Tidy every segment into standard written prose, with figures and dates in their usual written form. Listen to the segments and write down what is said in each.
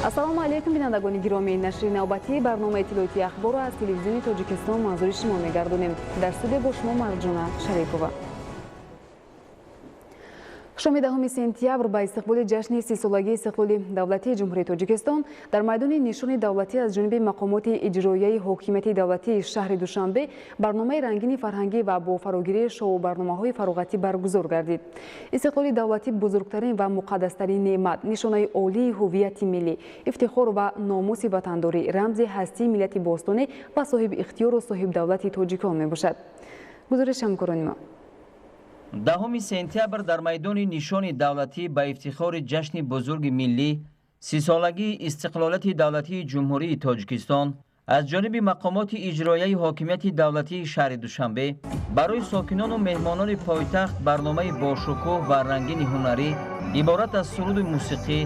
ассалому алайкум бинандагони гиромӣ. нашри навбатии барномаи иттилоъоти ахборро аз телевизиони тоҷикистон манзури шумо мегардонем. дар студия бо шумо марҷона шарипова. шоми 10 сентябр ба истиқболи ҷашни 30-солагии истиқлоли давлатии ҷумҳурии Тоҷикистон дар майдони нишони давлатӣ аз ҷониби мақомоти иҷроияи ҳокимияти давлатии шаҳри Душанбе барномаи рангини фарҳангӣ ва бо фарогирии шоу барномаҳои фароғатӣ баргузор гардид. истиқлоли давлатӣ бузургтарин ва муқаддастарин неъмат, нишонаи олии ҳуввияти миллӣ, ифтихор ва номуси ватандорӣ, рамзи ҳастии миллати бостонӣ ва соҳиби ихтиёру соҳибдавлати тоҷикон мебошад. гузориши ҳамкорони мо. 10 сентябр дар майдони нишони давлатӣ ба ифтихори ҷашни бузурги миллӣ 30-солагии истиқлолияти давлатии ҷумҳурии Тоҷикистон аз ҷониби мақомоти иҷроияи ҳокимияти давлатии шаҳри Душанбе барои сокинону меҳмонони пойтахт барномаи бошукӯҳ ва рангини ҳунарӣ иборат аз суруду мусиқӣ,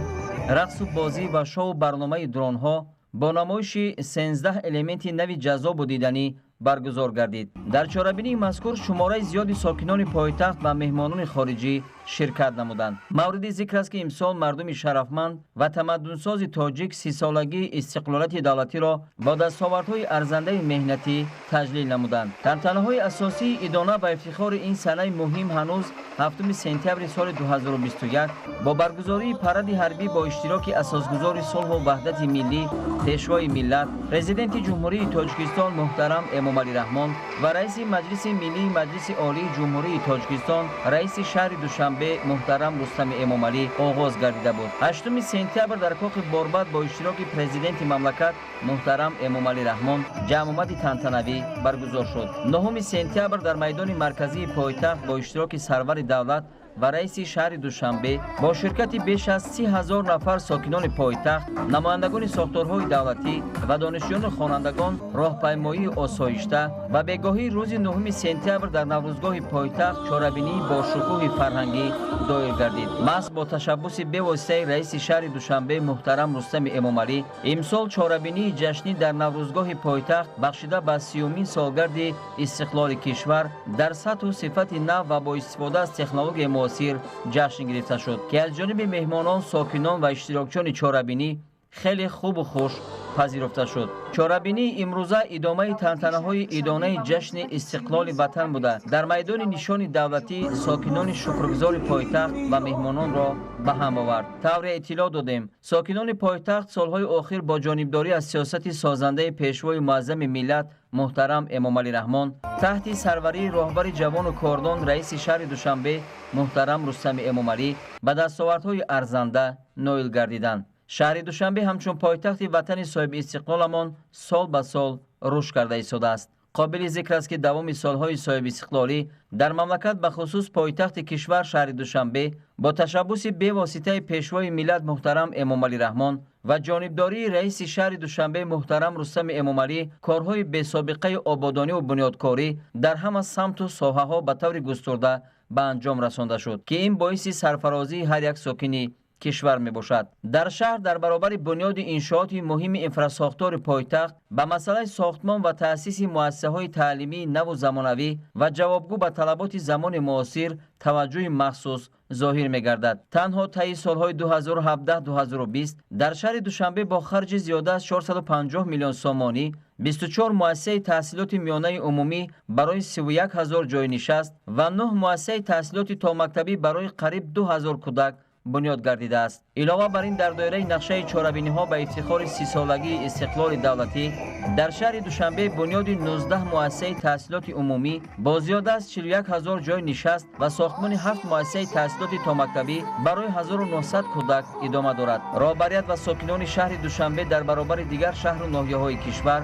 рақсу бозӣ ва шоу барномаи дронҳо бо намоиши 13 элементи нави ҷаззобу диданӣ баргузор гардид. дар чорабинии мазкур шумораи зиёди сокинони пойтахт ва меҳмонони хориҷӣ ширкат намуданд. мавриди зикр аст ки имсол мардуми шарафманд ва тамаддунсози тоҷик 30-солагии истиқлолияти давлатиро бо дастовардҳои арзандаи меҳнатӣ таҷлил намуданд. тантанаҳои асосии идона ба ифтихори ин санаи муҳим ҳанӯз 7 сентябри соли 2021 бо баргузории паради ҳарбӣ бо иштироки асосгузори сулҳу ваҳдати миллӣ, пешвои миллат, президенти ҷумҳурии Тоҷикистон муҳтарам Эмомалӣ Раҳмон ва раиси маҷлиси миллии маҷлиси олии ҷумҳурии Тоҷикистон, раиси шаҳри Душанбе муҳтарам Рустами Эмомалӣ оғоз гардида буд. 8 сентябр дар коқи Борбад бо иштироки президенти мамлакат муҳтарам Эмомалӣ Раҳмон ҷамъомади тантанавӣ баргузор шуд. 9 сентябр дар майдони марказии пойтахт бо иштироки сарвари давлат ва раиси шаҳри Душанбе бо ширкати беш аз 30 000 нафар сокинони пойтахт, намояндагони сохторҳои давлатӣ ва донишҷӯёни хонандагон роҳпаймоии осоишта ва бегоҳии рӯзи 9 сентябр дар наврӯзгоҳи пойтахт чорабинии бошукӯҳи фарҳангӣ доир гардид. маҳз бо ташаббуси бевоситаи раиси шаҳри Душанбе муҳтарам Рустами Эмомалӣ имсол чорабинии ҷашнӣ дар наврӯзгоҳи пойтахт бахшида ба 30-умин солгарди истиқлоли кишвар дар сатҳу сифати нав ва бо истифода аз технологияи муосир ҷашн гирифта шуд, ки аз ҷониби меҳмонон, сокинон ва иштирокчиёни чорабинӣ хеле хубу хуш пазируфта шуд. чорабинии имрӯза идомаи тантанаҳои идонаи ҷашни истиқлоли ватан буда, дар майдони нишони давлатӣ сокинони шукргузори пойтахт ва меҳмононро ба ҳам овард. тавре иттилоъ додем, сокинони пойтахт солҳои охир бо ҷонибдорӣ аз сиёсати созандаи пешвои муаззами миллат муҳтарам Эмомалӣ Раҳмон таҳти сарварии роҳбари ҷавону кордон раиси шаҳри Душанбе муҳтарам Рустами Эмомалӣ ба дастовардҳои арзанда ноил гардиданд. шаҳри Душанбе ҳамчун пойтахти ватани соҳиби истиқлоламон сол ба сол рушд карда истодааст. қобили зикр аст ки давоми солҳои соҳиби истиқлолӣ дар мамлакат ба хусус пойтахти кишвар шаҳри Душанбе бо ташаббуси бевоситаи пешвои миллат муҳтарам Эмомалӣ Раҳмон ва ҷонибдории раиси шаҳри Душанбе муҳтарам Рустами Эмомалӣ корҳои бесобиқаи ободониву бунёдкорӣ дар ҳама самту соҳаҳо ба таври густурда ба анҷом расонда шуд, ки ин боиси сарфарозии ҳар як сокини кишвар мебошад. дар шаҳр дар баробари бунёди иншооти муҳими инфрасохтори пойтахт ба масъалаи сохтмон ва таъсиси муассисаҳои таълимии наву замонавӣ ва ҷавобгӯ ба талаботи замони муосир таваҷҷӯҳи махсус зоҳир мегардад. танҳо таи солҳои 2017-2020 дар шаҳри Душанбе бо харҷи зиёда аз 450 миллион сомонӣ 24 муассисаи таҳсилоти миёнаи умумӣ барои 31 000 ҷойи нишаст ва 9 муассисаи таҳсилоти томактабӣ барои қариб 2000 кӯдак бунёд гардидааст. илова бар ин дар доираи нақшаи чорабиниҳо ба ифтихори 30-солагии истиқлоли давлатӣ дар шаҳри Душанбе бунёди 19 муассисаи таҳсилоти умумӣ бо зиёда аз 41 000 ҷойи нишаст ва сохтмони 7 муассисаи таҳсилоти томактабӣ барои 1900 кӯдак идома дорад. роҳбарият ва сокинони шаҳри Душанбе дар баробари дигар шаҳру ноҳияҳои кишвар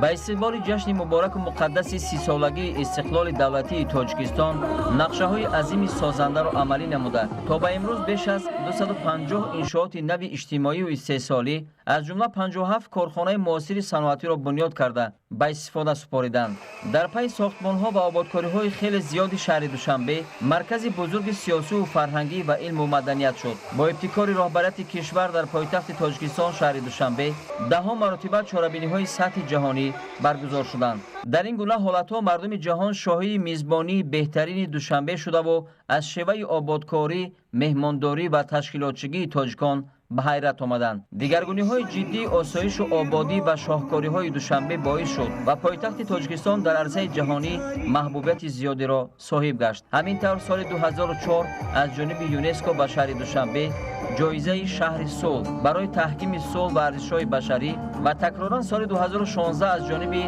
ба истиқболи ҷашни мубораку муқаддаси 30-солагии истиқлоли давлатии Тоҷикистон нақшаҳои азими созандаро амалӣ намуда то ба имрӯз беш аз 250 иншооти нави иҷтимоию истеҳсолӣ аз ҷумла 57 корхонаи муосири саноатиро бунёд карда ба истифода супориданд. дар пай сохтмонҳо ва ободкориҳои хеле зиёди шаҳри Душанбе маркази бузурги сиёсиву фарҳангӣ ва илму маданият шуд. бо ибтикори роҳбарияти кишвар дар пойтахти Тоҷикистон шаҳри Душанбе даҳо маротиба чорабиниҳои сатҳи ҷаҳонӣ баргузор шуданд. дар ин гуна ҳолатҳо мардуми ҷаҳон шоҳии мизбонии беҳтарини душанбе шудаву аз шеваи ободкорӣ, меҳмондорӣ ва ташкилотчигии тоҷикон ба ҳайрат омаданд. Дигаргуниҳои ҷиддии осоишу ободӣ ва шоҳкориҳои душанбе боис шуд ва пойтахти Тоҷикистон дар арзаи ҷаҳонӣ маҳбубияти зиёдеро соҳиб гашт. Ҳамин тавр соли 2004 аз ҷониби ЮНЕСКО ба шаҳри Душанбе ҷоизаи шаҳри сулҳ барои таҳкими сулҳ ва арзишҳои башарӣ ва такроран соли 2016 аз ҷониби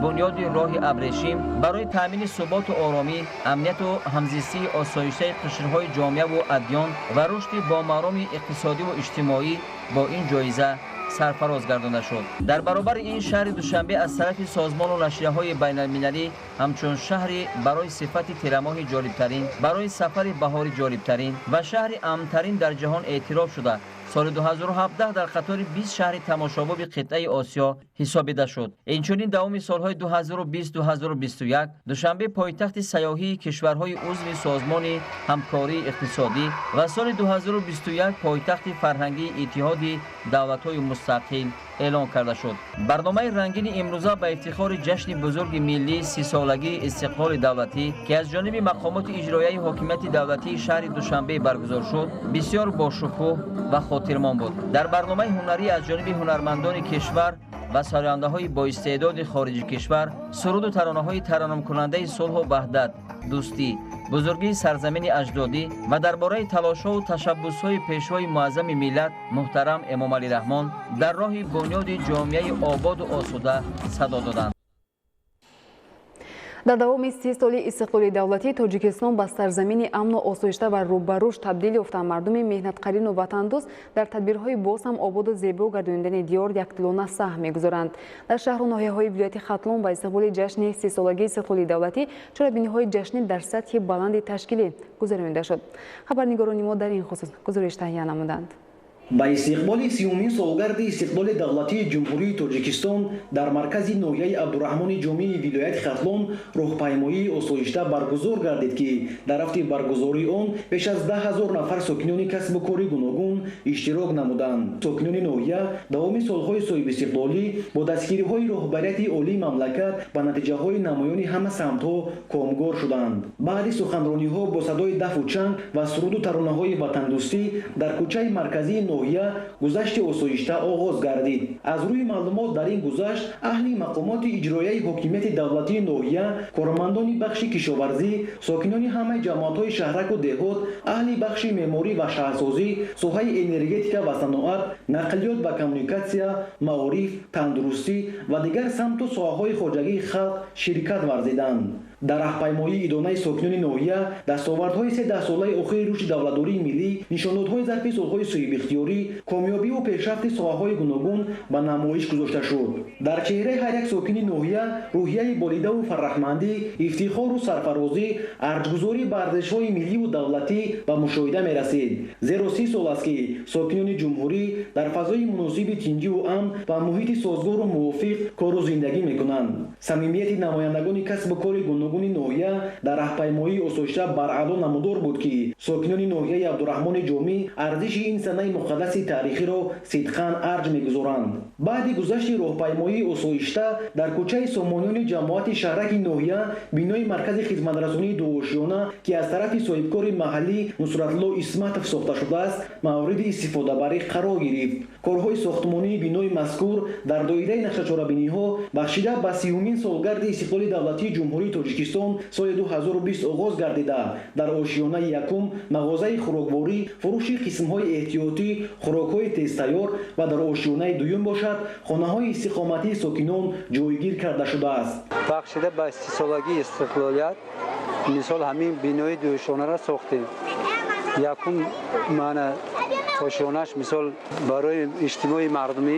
бунёди роҳи абрешим барои таъмини суботу оромӣ, амнияту ҳамзистии осоиштаи қишрҳои ҷомеаву адён ва рушди бомароми иқтисодиву иҷтимоӣ бо ин ҷоиза сарфароз гардонда шуд. Дар баробари ин шаҳри Душанбе аз тарафи созмону нашрияҳои байналмилалӣ ҳамчун шаҳри барои сифати тирамоҳи ҷолибтарин, барои сафари баҳори ҷолибтарин ва шаҳри амнтарин дар ҷаҳон эътироф шуда, соли 2017 дар қатори 20 шаҳри тамошобоби қитъаи Осиё ҳисобида шуд. Инчунин давоми солҳои 2020-2021 Душанбе пойтахти сайёҳии кишварҳои узви созмони ҳамкории иқтисодӣ ва соли 2021 пойтахти фарҳангии иттиҳоди давлатҳои мустақил эълон карда шуд. Барномаи рангини имрӯза ба ифтихори ҷашни бузурги миллии 30-солагии истиқлоли давлатӣ ки аз ҷониби мақомоти иҷроияи ҳокимияти давлатии шаҳри Душанбе баргузор шуд, бисёр бошукӯҳ ва хотирмон буд. Дар барномаи ҳунарӣ аз ҷониби ҳунармандони кишвар ва сарояндаҳои боистеъдоди хориҷи кишвар суруду таронаҳои таронамкунандаи сулҳу ваҳдат, дӯстӣ, бузургии сарзамини аҷдодӣ ва дар бораи талошҳову ташаббусҳои пешвои муаззами миллат муҳтарам Эмомалӣ Раҳмон дар роҳи бунёди ҷомеаи ободу осуда садо доданд. дар давоми 30 соли истиқлоли давлатӣ Тоҷикистон ба сарзамини амну осоишта ва рӯбарӯш табдил ёфта мардуми меҳнаткарину ватандӯст дар тадбирҳои боз ҳам ободу зебо гардониндани диёр яктилона саҳм мегузоранд. Дар шаҳру ноҳияҳои вилояти Хатлон ба истиқболи ҷашни 30-солагии истиқлоли давлатӣ чорабиниҳои ҷашнӣ дар сатҳи баланди ташкилӣ гузаронида шуд. Хабарнигорони мо дар ин хусус гузориш таҳия намуданд. ба истиқболи 30-умин солгарди истиқлоли давлатии ҷумҳурии Тоҷикистон дар маркази ноҳияи Абдурраҳмони Ҷомии вилояти Хатлон роҳпаймоии осоишта баргузор гардид ки дар рафти баргузории он беш аз 10 000 нафар сокинони касбу кори гуногун иштирок намуданд. Сокинони ноҳия давоми солҳои соҳибистиқлолӣ бо дастгириҳои роҳбарияти олии мамлакат ба натиҷаҳои намоёни ҳама самтҳо комгор шуданд. баъди суханрониҳо бо садои дафу чанг ва суруду таронаҳои ватандӯстӣ дар кӯчаи марказии гузашти осоишта оғоз гардид. аз рӯи маълумот дар ин гузашт аҳли мақомоти иҷроияи ҳокимияти давлатии ноҳия, коромандони бахши кишоварзӣ, сокинони ҳамаи ҷамоатҳои шаҳраку деҳот, аҳли бахши меъморӣ ва шаҳрсозӣ, соҳаи энергетика ва саноат, нақлиёт ва коммуникатсия, маориф, тандурустӣ ва дигар самту соҳаҳои хоҷагии халқ ширкат варзиданд. дар раҳпаймоии идонаи сокинони ноҳия дастовардҳои 13-солаи охири рушди давладории миллӣ, нишондодҳои зарфи солҳои соҳибихтиёрӣ, комёбиву пешрафти соҳаҳои гуногун ба намоиш гузошта шуд. дар чеҳраи ҳар як сокини ноҳия рӯҳияи болидаву фарахмандӣ, ифтихору сарфарозӣ, арҷгузорӣ ба арзишҳои милливу давлатӣ ба мушоҳида мерасид. зеро 30 сол аст ки сокинони ҷумҳурӣ дар фазои муносиби тинҷиву амн ва муҳити созгору мувофиқ кору зиндагӣ мекунанд. самимияти намояндагони касбу кори гуногуни ноҳия дар раҳпаймоии осоишта баръадо намудор буд ки сокинони ноҳияи Абдурраҳмони Ҷомӣ арзиши ин санаи муқаддаси таърихиро сидқан арҷ мегузоранд. баъди гузашти роҳпаймоии осоишта дар кӯчаи сомониёни ҷамоати шаҳраки ноҳия бинои маркази хизматрасонии дуошиёна ки аз тарафи соҳибкори маҳаллӣ Нусратло Исматов сохта шудааст, мавриди истифодабарӣ қарор гирифт. корҳои сохтмонии бинои мазкур дар доираи нақшачорабиниҳо бахшида ба 30-умин солгарди истиқлоли давлатии ҷумҳурии Тоҷикистон соли 2020 оғоз гардида дар ошиёнаи якум мағозаи хӯрокворӣ, фурӯши қисмҳои эҳтиётӣ, хӯрокҳои тезтайёр ва дар ошиёнаи дуюм бошад хонаҳои истиқоматии сокинон ҷойгир карда шудааст. бахшида ба 30-солагии истиқлолият мисол ҳамин бинои дуюшонаро сохтем. якум маъна ошионаш мисол барои иҷтимои мардумӣ,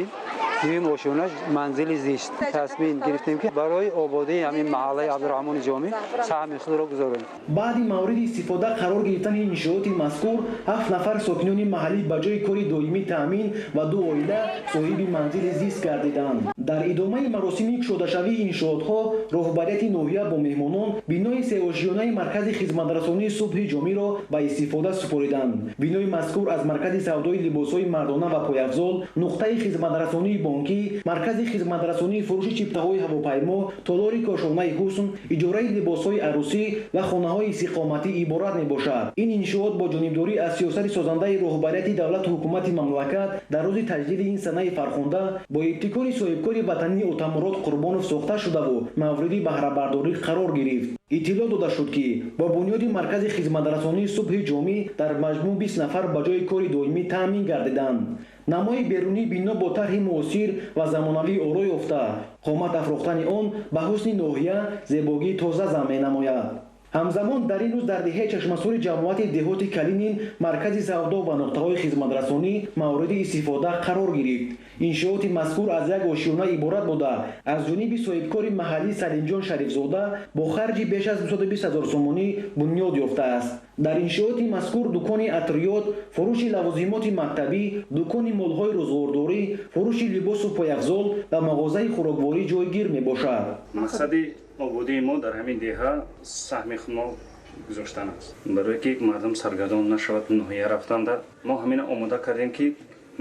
дуюм ошионаш манзили зист. тасмим гирифтем ки барои ободии ҳамин маҳаллаи Абдурраҳмони Ҷомӣ саҳми худро гузорем. баъди мавриди истифода қарор гирифтани иншооти мазкур 7 нафар сокинони маҳаллӣ ба ҷои кори доимӣ таъмин ва 2 оила соҳиби манзили зист гардиданд. дар идомаи маросими кушодашавии иншоотҳо роҳбарияти ноҳия бо меҳмонон бинои сеошиёнаи маркази хизматрасонии субҳи ҷомиро ба истифода супориданд. бинои мазкур аз маркази савдои либосҳои мардона ва пойафзол, нуқтаи хизматрасонии бо бонкӣ, маркази хизматрасонии фурӯши чиптаҳои ҳавопаймо, толори кошонаи ҳусн, иҷораи либосҳои арӯсӣ ва хонаҳои иstiqomatӣ иборат мебошад. Ин иншоот бо ҷонибдорӣ аз сиёсати созандаи роҳбарияти давлату ҳукумати мамлакат дар рӯзи таҷдиди ин санаи фархонда бо ибтикори соҳибкори ватанӣ Отамурод Қурбонов сохта шудаву мавриди баҳрабардорӣ қарор гирифт. иттилоъ дода шуд ки бо бунёди маркази хизматрасонии субҳи ҷомӣ дар маҷмӯъ 20 нафар ба ҷои кори доимӣ таъмин гардиданд. намои берунии бино бо тарҳи муосир ва замонавӣ оро ёфта, қомат афрохтани он ба ҳусни ноҳия зебогии тоза зам менамояд. ҳамзамон дар ин рӯз дар деҳаи чашмасури ҷамоати деҳоти Калинин маркази савдо ва нуқтаҳои хизматрасонӣ мавриди истифода қарор гирифт. иншооти мазкур аз як ошиёна иборат буда аз ҷониби соҳибкори маҳаллӣ Салимҷон Шарифзода бо харҷи беш аз 220 000 сомонӣ бунёд ёфтааст. дар иншооти мазкур дукони атриёт, фурӯши лавозимоти мактабӣ, дукони молҳои рӯзгордорӣ, фурӯши либосу пояфзол ва мағозаи хӯрокворӣ ҷойгир мебошад. мақсади ободии мо дар ҳамин деҳа саҳми худмо гузоштан аст. барое ки мардум саргардон нашавад ноҳия рафтанда, мо ҳамина омода кардем ки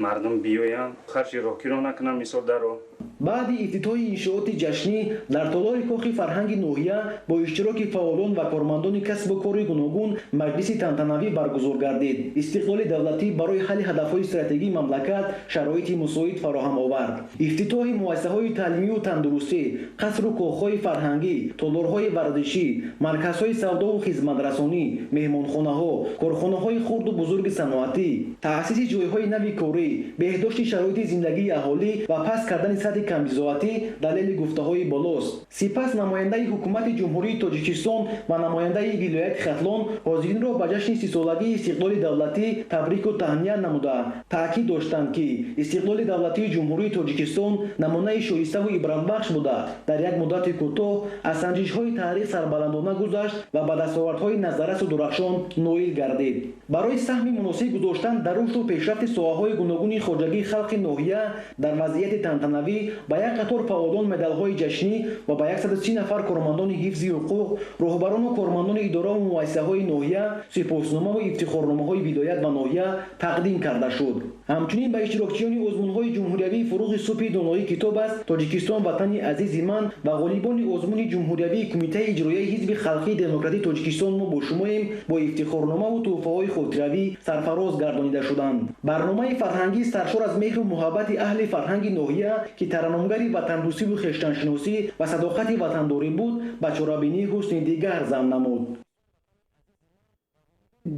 мардум биёянд, харҷи роҳгиро накунанд. мисол дар роҳ баъди ифтитоҳи иншооти ҷашнӣ дар толори кохи фарҳанги ноҳия бо иштироки фаъолон ва кормандони касбу кори гуногун маҷлиси тантанавӣ баргузор гардид. истиқлоли давлатӣ барои ҳалли ҳадафҳои стратегии мамлакат шароити мусоид фароҳам овард. ифтитоҳи муассисаҳои таълимиву тандурустӣ, қасру кохҳои фарҳангӣ, толорҳои варзишӣ, марказҳои савдову хизматрасонӣ, меҳмонхонаҳо, корхонаҳои хурду бузурги саноатӣ, таъсиси ҷойҳои нави корӣ, беҳдошти шароити зиндагии аҳолӣ ва паст кардани сатҳи камбизоатӣ далели гуфтаҳои болост. сипас намояндаи ҳукумати ҷумҳурии Тоҷикистон ва намояндаи вилояти Хатлон ҳозиринро ба ҷашни 30-солагии истиқлоли давлатӣ табрику таҳния намуда таъкид доштанд, ки истиқлоли давлатии ҷумҳурии Тоҷикистон намунаи шоиставу ибратбахш буда дар як муддати кӯтоҳ аз санҷишҳои таърих сарбаландона гузашт ва ба дастовардҳои назаррасу дурахшон ноил гардид. барои саҳми муносиб гузоштан дар рушду пешрафти соҳаҳои гуногуни хоҷагии халқи ноҳия дар вазъияти тантанавӣ ба як қатор фаъолон медалҳои ҷашнӣ ва ба 130 нафар кормандони ҳифзи ҳуқуқ, роҳбарону кормандони иdoraу муассисаҳои ноҳия сипосномаву ифтихорномаҳои вилоят ва ноҳия тақдим карда шуд. ҳамчунин ба иштирокчиёни озмунҳои ҷумҳуриявии фурӯғи субҳи доноӣ китоб аст Тоҷикистон ватани азизи ман ва ғолибони озмуни ҷумҳуриявии кумитаи иҷроияи ҳизби халқии демократии Тоҷикистон мо бо шумоем бо ифтихорномаву тӯҳфаҳои хотиравӣ сарфароз гардонида шуданд. барномаи фарҳангӣ саршор аз меҳру муҳаббати аҳли фарҳанги ноҳия ки тараннумгари ватандӯстиву хештаншиносӣ ва садоқати ватандорӣ буд ба чорабинии ҳусни дигар зам намуд.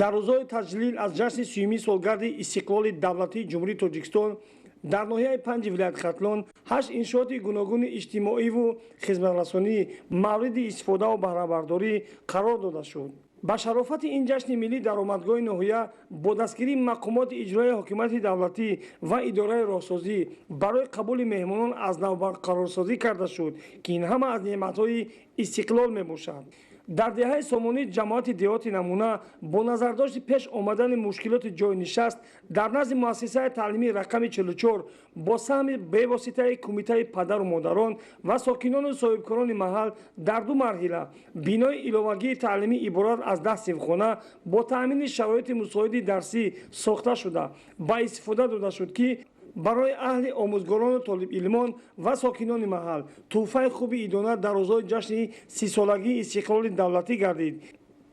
дар рӯзҳои таҷлил аз ҷашни 30-уми солгарди истиқлоли давлатии ҷумҳурии Тоҷикистон дар ноҳияи 5 вилояти Хатлон 8 иншооти гуногуни иҷтимоиву хизматрасонӣ мавриди истифодаву баҳрабардорӣ қарор дода шуд. ба шарофати ин ҷашни миллӣ даромадгоҳи ноҳия бо дастгирии мақомоти иҷроии ҳокимияти давлатӣ ва идораи роҳсозӣ барои қабули меҳмонон аз нав барқарорсозӣ карда шуд, ки ин ҳама аз неъматҳои истиқлол мебошад. дар деҳаи сомонии ҷамоати деҳоти намуна бо назардошти пеш омадани мушкилоти ҷойнишаст дар назди муассисаи таълимии рақами 44 бо саҳми бевоситаи кумитаи падару модарон ва сокинону соҳибкорони маҳал дар ду марҳила бинои иловагии таълимӣ иборат аз 10 синфхона бо таъмини шароити мусоиди дарсӣ сохта шуда ба истифода дода шуд, ки барои аҳли омӯзгорону толибилмон ва сокинони маҳал тӯҳфаи хуби идона дар рӯзҳои ҷашни 30-солагии истиқлоли давлатӣ гардид,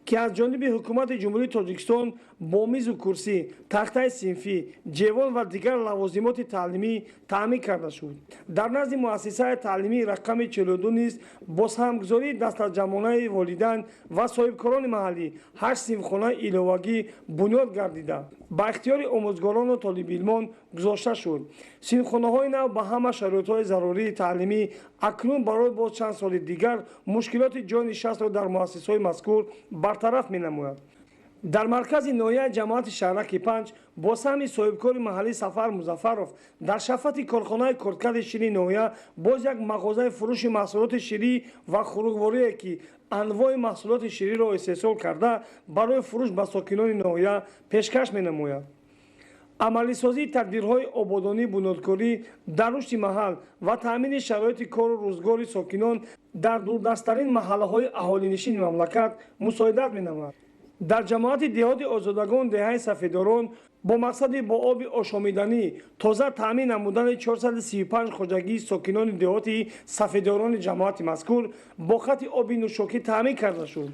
ки аз ҷониби ҳукумати ҷумҳурии Тоҷикистон бо мизу курсӣ, тахтаи синфӣ, ҷевон ва дигар лавозимоти таълимӣ таъмин карда шуд. дар назди муассисаи таълимии рақами 42 низ бо саҳмгузории дастаҷамонаи волидайн ва соҳибкорони маҳаллӣ 8 синфхонаи иловагӣ бунёд гардида ба ихтиёри омӯзгорону толибилмон гузошта шуд. синфхонаҳои нав ба ҳама шароитҳои зарурии таълимӣ акнун барои боз чанд соли дигар мушкилоти ҷойнишастро дар муассисаҳои мазкур бартараф менамояд. дар маркази ноҳияи ҷамоати шаҳраки 5 бо саҳми соҳибкори маҳаллӣ Сафар Музаффаров дар шафати корхонаи корткади ширии ноҳия боз як мағозаи фурӯши маҳсулоти ширӣ ва хӯрокворие, ки анвои маҳсулоти шириро истеҳсол карда барои фурӯш ба сокинони ноҳия пешкаш менамояд. амалисозии тадбирҳои ободонӣ, бунёдкорӣ дар рушди маҳал ва таъмини шароити кору рӯзгори сокинон дар дурдасттарин маҳаллаҳои аҳолинишини мамлакат мусоидат менамояд. дар ҷамоати деҳоти озодагон деҳаи сафедорон бо мақсади бо оби ошомиданӣ тоза таъмин намудани 435 хоҷагии сокинони деҳоти сафедорони ҷамоати мазкур бо хати оби нӯшокӣ таъмин карда шуд.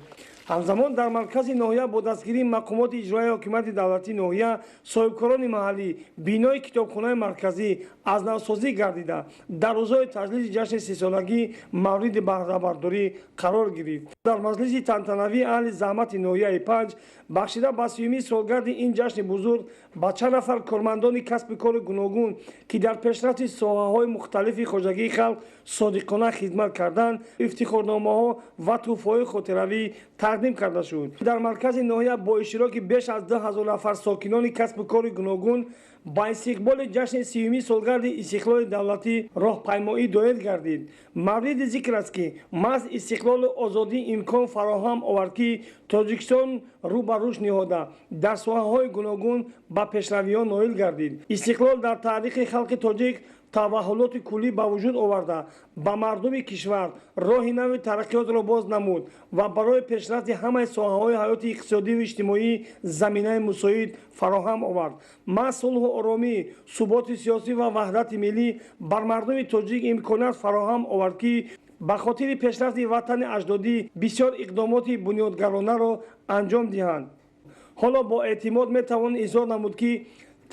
ҳамзамон дар маркази ноҳия бо дастгирии мақомоти иҷроии ҳокимияти давлатии ноҳия соҳибкорони маҳаллӣ бинои китобхонаи марказӣ аз навсозӣ гардида дар рӯзҳои таҷлили ҷашни сисолагӣ мавриди баҳрабардорӣ қарор гирифт. дар маҷлиси тантанавии аҳли заҳмати ноҳияи 5 бахшида ба 30-юми солгарди ин ҷашни бузург ба чанд нафар кормандони касби кори гуногун ки дар пешрафти соҳаҳои мухталифи хоҷагии халқ содиқона хизмат карданд ифтихорномаҳо ва тӯҳфаҳои хотиравӣ тақдим карда шуд. дар маркази ноҳия бо иштироки беш аз 2000 нафар сокинони касби кори гуногун ба истиқболи ҷашни 30-юми солгарди истиқлоли давлатӣ роҳпаймоӣ доир гардид. мавриди зикр аст ки маҳз истиқлолу озодӣ имкон фароҳам овард ки тоҷикистон рӯ ба рушд ниҳода дар соҳаҳои гуногун ба пешравиҳо ноил гардид. истиқлол дар таърихи халқи тоҷик таваҳҳулоти куллӣ ба вуҷуд оварда ба мардуми кишвар роҳи нави тараққиётро боз намуд ва барои пешрафти ҳамаи соҳаҳои ҳаёти иқтисодиву иҷтимоӣ заминаи мусоид фароҳам овард. маҳз сулҳу оромӣ суботи сиёсӣ ва ваҳдати миллӣ бар мардуми тоҷик имконият фароҳам овард ки ба хотири пешрафти ватани аҷдодӣ бисёр иқдомоти бунёдгаронаро анҷом диҳанд. ҳоло бо эътимод метавон изҳор намуд ки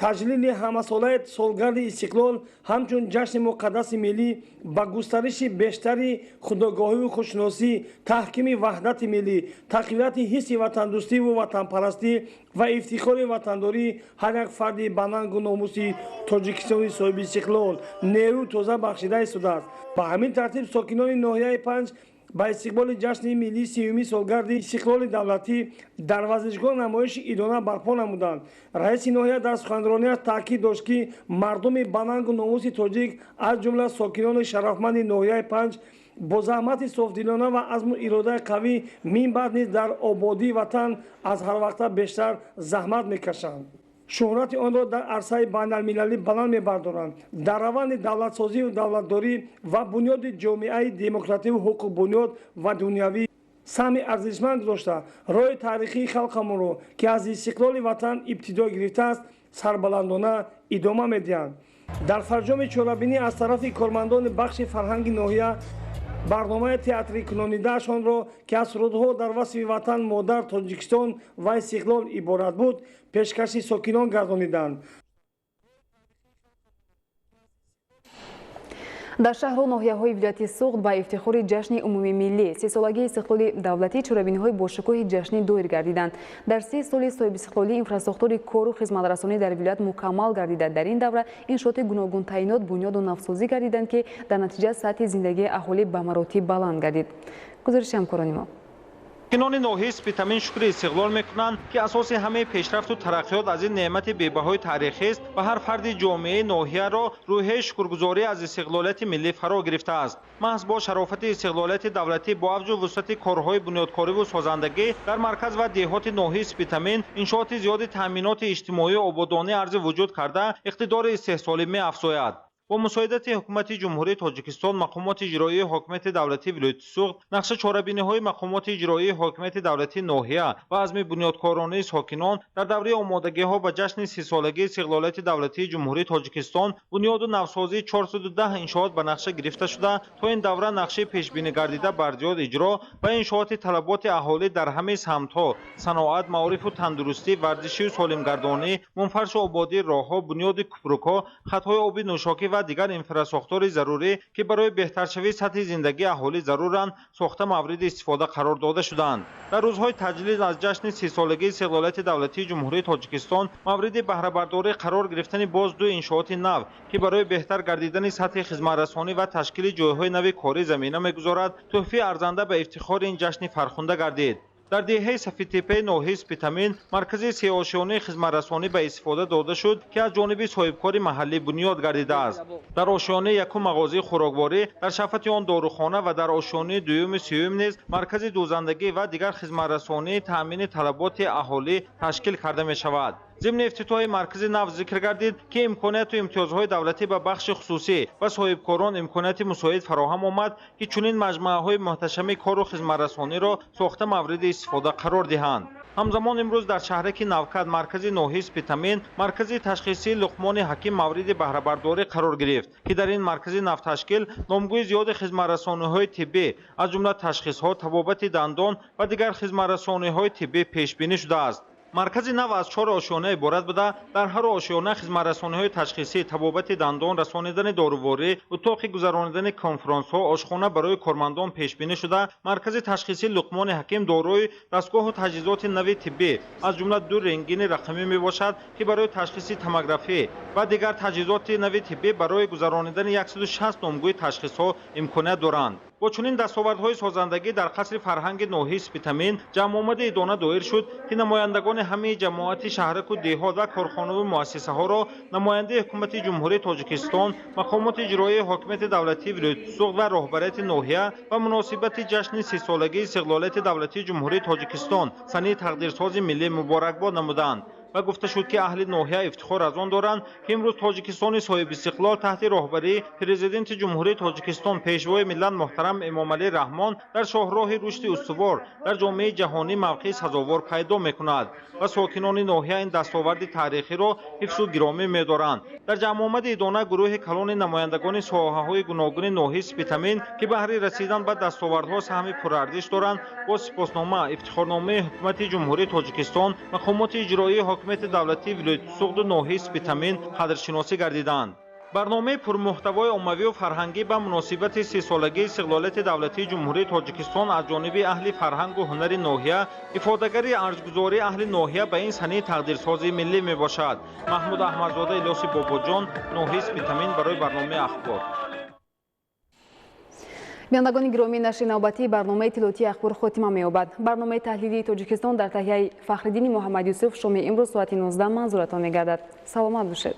таҷлили ҳамасолаи солгарди истиқлол ҳамчун ҷашни муқаддаси миллӣ ба густариши бештари худогоҳиву худшиносӣ, таҳкими ваҳдати миллӣ, тақвияти ҳисси ватандӯстиву ватанпарастӣ ва ифтихори ватандорӣ ҳар як фарди ба нангу номуси тоҷикистони соҳиби истиқлол нерӯ тоза бахшида истодааст. ба ҳамин тартиб сокинони ноҳияи 5 ба истиқболи ҷашни миллии 30-юми солгарди истиқлоли давлатӣ дар варзишгоҳ намоиши идона барпо намуданд. раиси ноҳия дар суханронияш таъкид дошт ки мардуми ба нангу номуси тоҷик аз ҷумла сокинони шарафманди ноҳияи 5 бо заҳмати софдилона ва азму иродаи қавӣ мин баъд низ дар ободии ватан аз ҳарвақта бештар заҳмат мекашанд. шӯҳрати онро дар арсаи байналмилалӣ баланд мебардоранд. дар раванди давлатсозиву давлатдорӣ ва бунёди ҷомеаи демокративу ҳуқуқбунёд ва дунявӣ саҳми арзишманд гузошта роҳи таърихии халқамонро ки аз истиқлоли ватан ибтидо гирифтааст сарбаландона идома медиҳанд. дар фарҷоми чорабинӣ аз тарафи кормандони бахши фарҳанги ноҳия барномаи театри кунонидаашонро ки аз сурудҳо дар васфи ватан модар тоҷикистон ва истиқлол иборат буд пешкаши сокинон гардониданд. дар шаҳру ноҳияҳои вилояти суғд ба ифтихори ҷашни умумии миллӣ сесолагии истиқлоли давлатӣ чорабиниҳои бошукӯҳи ҷашнӣ доир гардиданд. дар 30 соли соҳибистиқлолӣ инфраструктури кору хизматрасонӣ дар вилоят мукаммал гардида дар ин давра иншооти гуногун таъйинот бунёду навсозӣ гардиданд ки дар натиҷа сатҳи зиндагии аҳолӣ ба маротиб баланд гардид. гузариши ҳамкорони мо. сокинони ноҳияи спитамин шукри истиқлол мекунанд ки асоси ҳамаи пешрафту тараққиёт аз ин неъмати бебаҳои таърихист ва ҳар фарди ҷомеаи ноҳияро рӯҳияи шукргузорӣ аз истиқлолияти миллӣ фаро гирифтааст. маҳз бо шарофати истиқлолияти давлатӣ бо авҷу вусъати корҳои бунёдкориву созандагӣ дар марказ ва деҳоти ноҳияи спитамин иншооти зиёди таъминоти иҷтимоию ободонӣ арзи вуҷуд карда иқтидори истеҳсолӣ меафзояд. با مساعدت حکومت جمهوری تاجیکستان مقامات اجرایی حکومت دولتی ولایت سوغد نقش چاره‌بینی‌های مقامات اجرایی حکومت دولتی ناحیه و عزم بنیادکارانه ساکنان در دوره آمادگی‌ها به جشن 30 سالگی استقلالیت دولتی جمهوری تاجیکستان بنیاد و نوسازی 410 انشاءات به نقشه گرفته شده تا این دوره نقشه پیشبینی گردیده بردیاد اجرا و انشاءات طلبات اهالی در همه سمت‌ها صنعت، معارف و تندرستی، ورزشی و سالمگردانی، منفرش و آبادی راه‌ها، بنیاد کوپرک‌ها، خط‌های آبی نوشاکی و دیگر انفراستراکچور ضروری که برای بهترشوی سطح زندگی اهالی ضرورند ساخته مورد استفاده قرار داده شدند. در روزهای تجلیل از جشن 30 سالگی استقلالیت دولتی جمهوری تاجیکستان مورد بهره برداری قرار گرفتن باز دو انشاءات نو که برای بهتر گردیدن سطح خدمترسانی و تشکیل جایهای نو کاری زمینه می‌گذارد تحفه ارزنده به افتخار این جشن فرخنده گردید. در دهه سفیدتپه ناحیه سپیتامین مرکز سیاحت‌شانه خدمترسانی به استفاده داده شد که از جانب صاحبکار محلی بنیاد گردیده است. در آشیانه یکم مغازه خوراکواری، در شفت آن داروخانه و در آشیانه دوم سوم نیز مرکز دوزندگی و دیگر خدمترسانی تامین طلبات اهالی تشکیل کرده می شود. ضمن افتتاح مرکز نو ذکر گردید که امکانات و امتیازهای دولتی به بخش خصوصی و صاحبکاران امکانات مساعد فراهم آمد که چنین مجموعه‌های محتشم کار و خدمترسانی را ساخته مورد استفاده قرار دهند. ҳамзамон имрӯз дар шаҳраки Навкад маркази ноҳияи Спитамин маркази ташхисии Луқмони Ҳаким мавриди баҳрабардорӣ қарор гирифт ки дар ин маркази навташкил номгӯи зиёди хизматрасониҳои тиббӣ аз ҷумла ташхисҳо, табобати дандон ва дигар хизматрасониҳои тиббӣ пешбинӣ шудааст. маркази нав аз 4 ошёна иборат буда дар ҳар ошёна хизматрасониҳои ташхисӣ, табобати дандон, расонидани доруворӣ, утоқи гузаронидани конферансҳо, ошхона барои кормандон пешбинӣ шуда, маркази ташхисии Луқмони Ҳаким дорои дастгоҳу таҷҳизоти нави тиббӣ аз ҷумла 2 рентгени рақамӣ мебошад ки барои ташхиси томографӣ ва дигар таҷҳизоти нави тиббӣ барои гузаронидани 160 номгӯи ташхисҳо имконият доранд. бо чунин дастовардҳои созандагӣ дар қасри фарҳанги ноҳияи Спитамин ҷамъомади идона доир шуд ки намояндагони ҳамаи ҷамоати шаҳраку деҳот ва корхонаву муассисаҳоро намояндаи ҳукумати ҷумҳурии Тоҷикистон, мақомоти иҷроии ҳокимияти давлатии Вилояти Суғд ва роҳбарияти ноҳия ба муносибати ҷашни 30-солагии истиқлолияти давлатии ҷумҳурии Тоҷикистон санаи тақдирсози миллӣ муборакбод намуданд. ва гуфта шуд ки аҳли ноҳия ифтихор аз он доранд ки имрӯз Тоҷикистони соҳибистиқлол таҳти роҳбарии президенти ҷумҳурии Тоҷикистон пешвои миллат муҳтарам Эмомалӣ Раҳмон дар шоҳроҳи рушди устувор дар ҷомеаи ҷаҳонӣ мавқеи сазовор пайдо мекунад ва сокинони ноҳия ин дастоварди таърихиро ҳифзу гиромӣ медоранд. дар ҷамъомади идона гурӯҳи калони намояндагони соҳаҳои гуногуни ноҳияи Спитамин ки баҳри расидан ба дастовардҳо саҳми пурарзиш доранд бо сипоснома ифтихорномаи ҳукумати ҷумҳурии Тоҷикистон, мақомоти иҷроии ҳокимияти давлатии Вилояти Суғду ноҳияи Спитамин қадршиносӣ гардиданд. барномаи пурмуҳтавои оммавию фарҳангӣ ба муносибати 30-солагии истиқлолияти давлатии ҷумҳурии Тоҷикистон аз ҷониби аҳли фарҳангу ҳунари ноҳия ифодагари арзгузории аҳли ноҳия ба ин санаи тақдирсозии миллӣ мебошад. маҳмуд аҳмадзода, Илёси Бобоҷон, ноҳияи Спитамин барои барномаи ахбор. бинандагони гиромӣ, нашри навбатии барномаи иттилоотии ахбор хотима меёбад. барномаи таҳлилии Тоҷикистон дар таҳияи Фахриддини Муҳаммадюсуф шоми имрӯз соати 19 манзуратон мегардад. саломат бошед.